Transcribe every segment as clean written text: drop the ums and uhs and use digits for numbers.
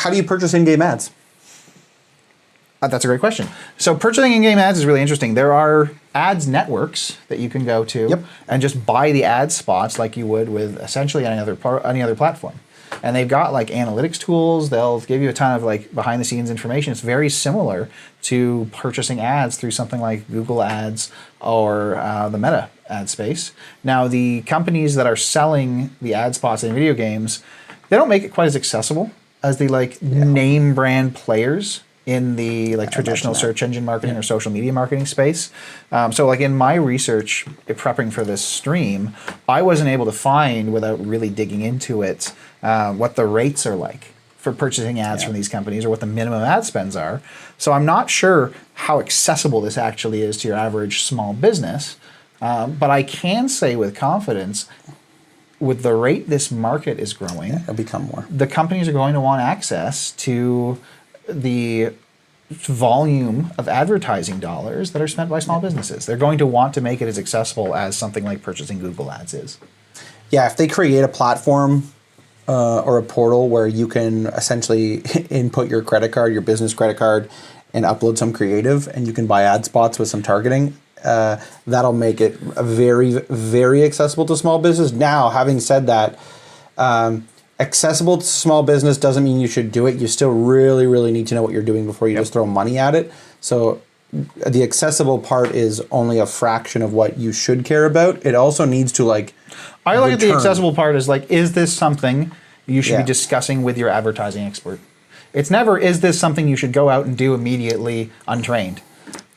how do you purchase in-game ads? That's a great question. So purchasing in-game ads is really interesting. There are ads networks that you can go to and just buy the ad spots like you would with essentially any other platform. And they've got like analytics tools. They'll give you a ton of like behind the scenes information. It's very similar to purchasing ads through something like Google Ads or the Meta ad space. Now, the companies that are selling the ad spots in video games, they don't make it quite as accessible as the like name brand players in the like traditional search engine marketing or social media marketing space. So like in my research, prepping for this stream, I wasn't able to find, without really digging into it, what the rates are like for purchasing ads from these companies or what the minimum ad spends are. So I'm not sure how accessible this actually is to your average small business, but I can say with confidence, with the rate this market is growing, it'll become more. The companies are going to want access to the volume of advertising dollars that are spent by small businesses. They're going to want to make it as accessible as something like purchasing Google Ads is. Yeah, if they create a platform or a portal where you can essentially input your credit card, your business credit card, and upload some creative, and you can buy ad spots with some targeting, that'll make it very, very accessible to small business. Now, having said that, accessible to small business doesn't mean you should do it. You still really, really need to know what you're doing before you just throw money at it. So the accessible part is only a fraction of what you should care about. It also needs to like I look at the accessible part as like, is this something you should be discussing with your advertising expert? It's never, is this something you should go out and do immediately untrained?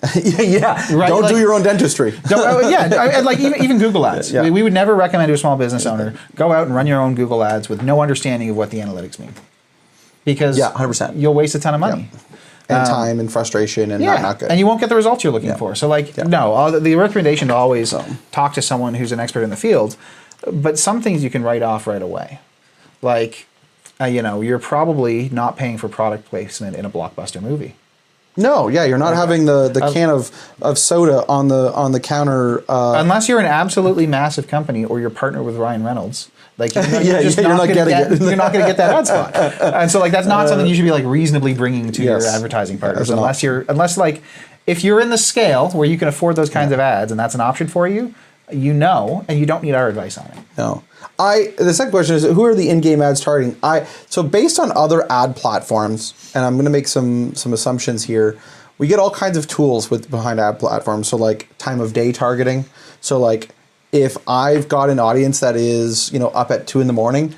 Right? Don't do your own dentistry. Like even Google Ads. We would never recommend to a small business owner, go out and run your own Google Ads with no understanding of what the analytics mean. Because 100%. You'll waste a ton of money. And time and frustration and not good. And you won't get the results you're looking for. So no, the recommendation to always talk to someone who's an expert in the field, but some things you can write off right away. Like, you're probably not paying for product placement in a blockbuster movie. No, you're not having the can of soda on the counter. Unless you're an absolutely massive company or you're partnered with Ryan Reynolds. Like you're not going to get that ad spot. And so that's not something you should be reasonably bringing to your advertising partners unless if you're in the scale where you can afford those kinds of ads and that's an option for you, and you don't need our advice on it. No. The second question is, who are the in-game ads targeting? So based on other ad platforms, and I'm going to make some assumptions here, we get all kinds of tools behind ad platforms. So like time of day targeting. So like if I've got an audience that is up at 2 a.m,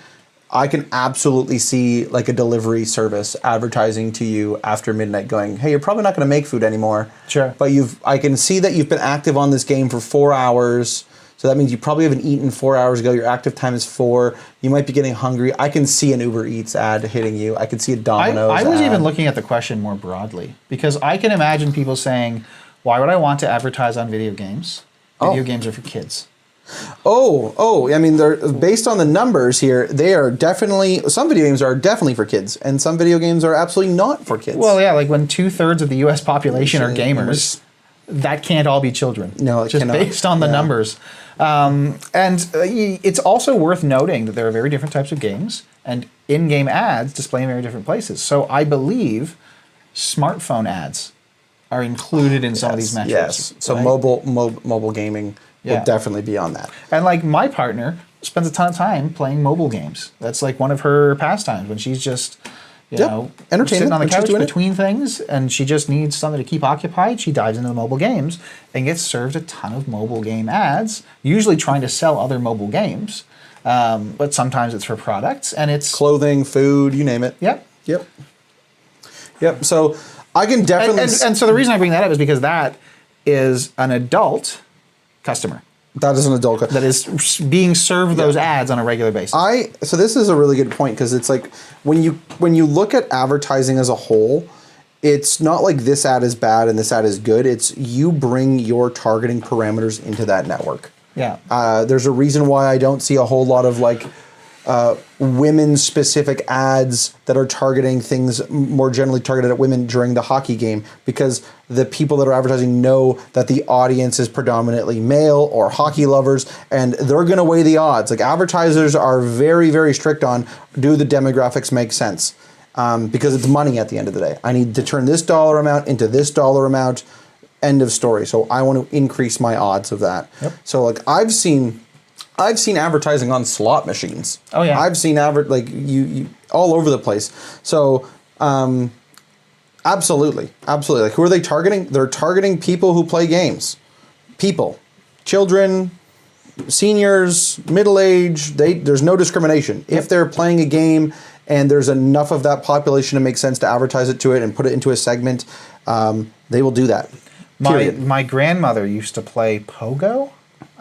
I can absolutely see like a delivery service advertising to you after midnight, going, "Hey, you're probably not going to make food anymore. Sure, but I can see that you've been active on this game for 4 hours." So that means you probably haven't eaten 4 hours ago. Your active time is 4. You might be getting hungry. I can see an Uber Eats ad hitting you. I can see a Domino's I was even looking at the question more broadly because I can imagine people saying, why would I want to advertise on video games? Video games are for kids. I mean, they're based on the numbers here. They are definitely, some video games are definitely for kids, and some video games are absolutely not for kids. Well, like when 2/3 of the U.S. population are gamers, that can't all be children. No, it cannot. Based on the numbers. And it's also worth noting that there are very different types of games, and in-game ads display in very different places. So I believe smartphone ads are included in some of these metrics. Yes. So mobile gaming will definitely be on that. And like my partner spends a ton of time playing mobile games. That's like one of her pastimes when she's just sitting on the couch between things, and she just needs something to keep occupied. She dives into the mobile games and gets served a ton of mobile game ads, usually trying to sell other mobile games. But sometimes it's for products, and it's clothing, food, you name it. Yep. So I can definitely... And so the reason I bring that up is because that is an adult customer. That is an adult that is being served those ads on a regular basis. So this is a really good point, because it's like when you look at advertising as a whole, it's not like this ad is bad and this ad is good. It's you bring your targeting parameters into that network. Yeah. There's a reason why I don't see a whole lot of women-specific ads that are targeting things more generally targeted at women during the hockey game, because the people that are advertising know that the audience is predominantly male or hockey lovers, and they're going to weigh the odds. Like, advertisers are very, very strict on, do the demographics make sense? because it's money at the end of the day. I need to turn this dollar amount into this dollar amount. End of story. So I want to increase my odds of that. Yep. So like I've seen advertising on slot machines. Oh yeah. I've seen like you all over the place. So absolutely. Like who are they targeting? They're targeting people who play games. People, children, seniors, middle age. There's no discrimination. If they're playing a game and there's enough of that population to make sense to advertise it to it and put it into a segment, they will do that. My grandmother used to play Pogo,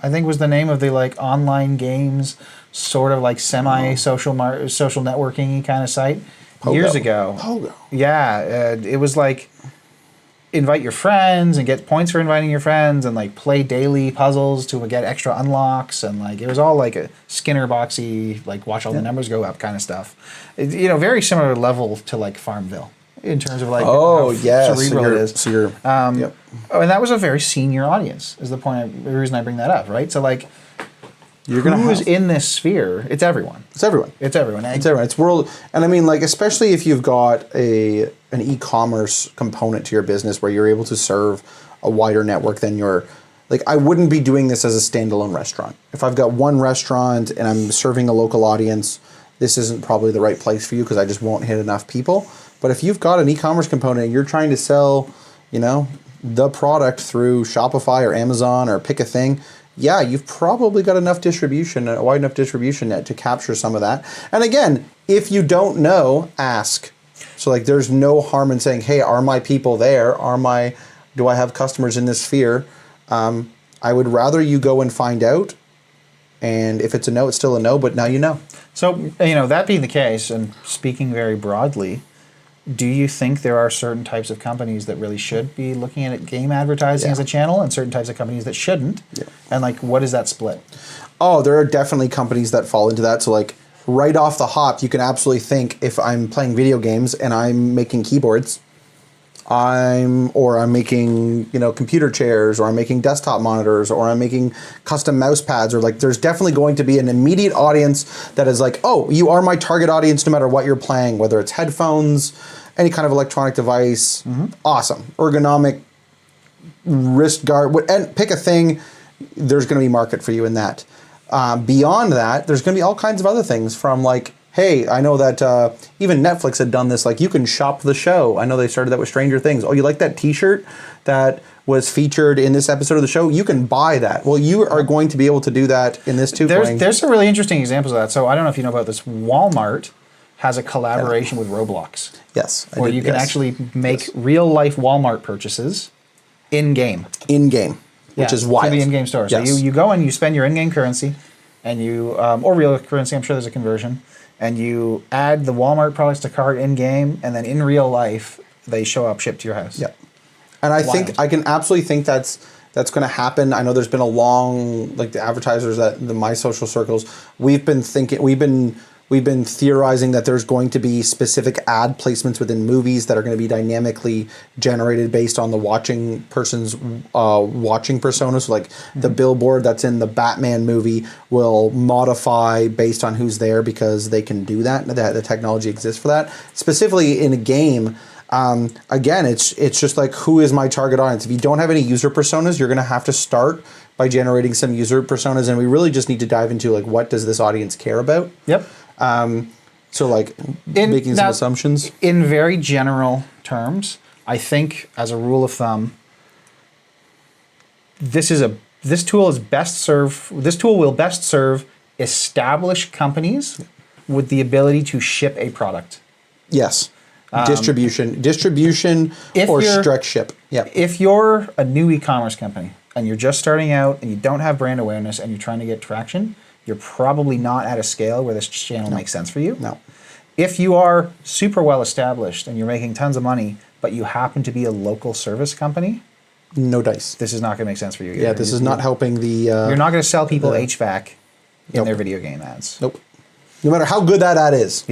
I think was the name of the like online games, sort of like social networking kind of site. Pogo. Years ago. Pogo. Yeah, it was like invite your friends and get points for inviting your friends and like play daily puzzles to get extra unlocks, and like it was all like a Skinner boxy, like watch all the numbers go up kind of stuff. Very similar level to like Farmville in terms of like how cerebral it is. So you're, yep. Oh, and that was a very senior audience. Is the reason I bring that up, right? So like, who's in this sphere? It's everyone. It's everyone. It's everyone. It's everyone. It's world. And I mean, like, especially if you've got an e-commerce component to your business where you're able to serve a wider network than your, like, I wouldn't be doing this as a standalone restaurant. If I've got one restaurant and I'm serving a local audience, this isn't probably the right place for you because I just won't hit enough people. But if you've got an e-commerce component and you're trying to sell, the product through Shopify or Amazon or pick a thing, yeah, you've probably got enough distribution, a wide enough distribution net to capture some of that. And again, if you don't know, ask. So like there's no harm in saying, hey, are my people there? Do I have customers in this sphere? I would rather you go and find out. And if it's a no, it's still a no, but now you know. So, that being the case, and speaking very broadly, do you think there are certain types of companies that really should be looking at game advertising as a channel and certain types of companies that shouldn't? Yeah. And like, what is that split? Oh, there are definitely companies that fall into that. So like right off the hop, you can absolutely think if I'm playing video games and I'm making keyboards, I'm making, computer chairs, or I'm making desktop monitors, or I'm making custom mouse pads, or like there's definitely going to be an immediate audience that is like, oh, you are my target audience no matter what you're playing, whether it's headphones, any kind of electronic device. Mm-hmm. Awesome. Ergonomic wrist guard, and pick a thing, there's going to be market for you in that. Beyond that, there's going to be all kinds of other things from like, hey, I know that even Netflix had done this. Like, you can shop the show. I know they started that with Stranger Things. Oh, you like that T-shirt that was featured in this episode of the show? You can buy that. Well, you are going to be able to do that in this too. There's some really interesting examples of that. So I don't know if you know about this. Walmart has a collaboration with Roblox. Yes. Where you can actually make real-life Walmart purchases in-game. In-game, which is wild. To the in-game store. Yes. So you go and you spend your in-game currency, and you or real currency. I'm sure there's a conversion. And you add the Walmart products to cart in game, and then in real life they show up shipped to your house. Yep. And I can absolutely think that's going to happen. I know there's been a long, like the advertisers at my social circles, we've been theorizing that there's going to be specific ad placements within movies that are going to be dynamically generated based on the watching person's watching persona. So like the billboard that's in the Batman movie will modify based on who's there because they can do that. The technology exists for that. Specifically in a game, again, it's just like, who is my target audience? If you don't have any user personas, you're going to have to start by generating some user personas, and we really just need to dive into like, what does this audience care about? Yep. So like making some assumptions. In very general terms, I think as a rule of thumb, this tool will best serve established companies with the ability to ship a product. Yes. Distribution or direct ship. Yeah. If you're a new e-commerce company and you're just starting out and you don't have brand awareness and you're trying to get traction, you're probably not at a scale where this channel makes sense for you. No. If you are super well established and you're making tons of money, but you happen to be a local service company, no dice. This is not going to make sense for you. Yeah, this is not helping the... you're not going to sell people HVAC in their video game ads. Nope. No matter how good that ad is. Yeah.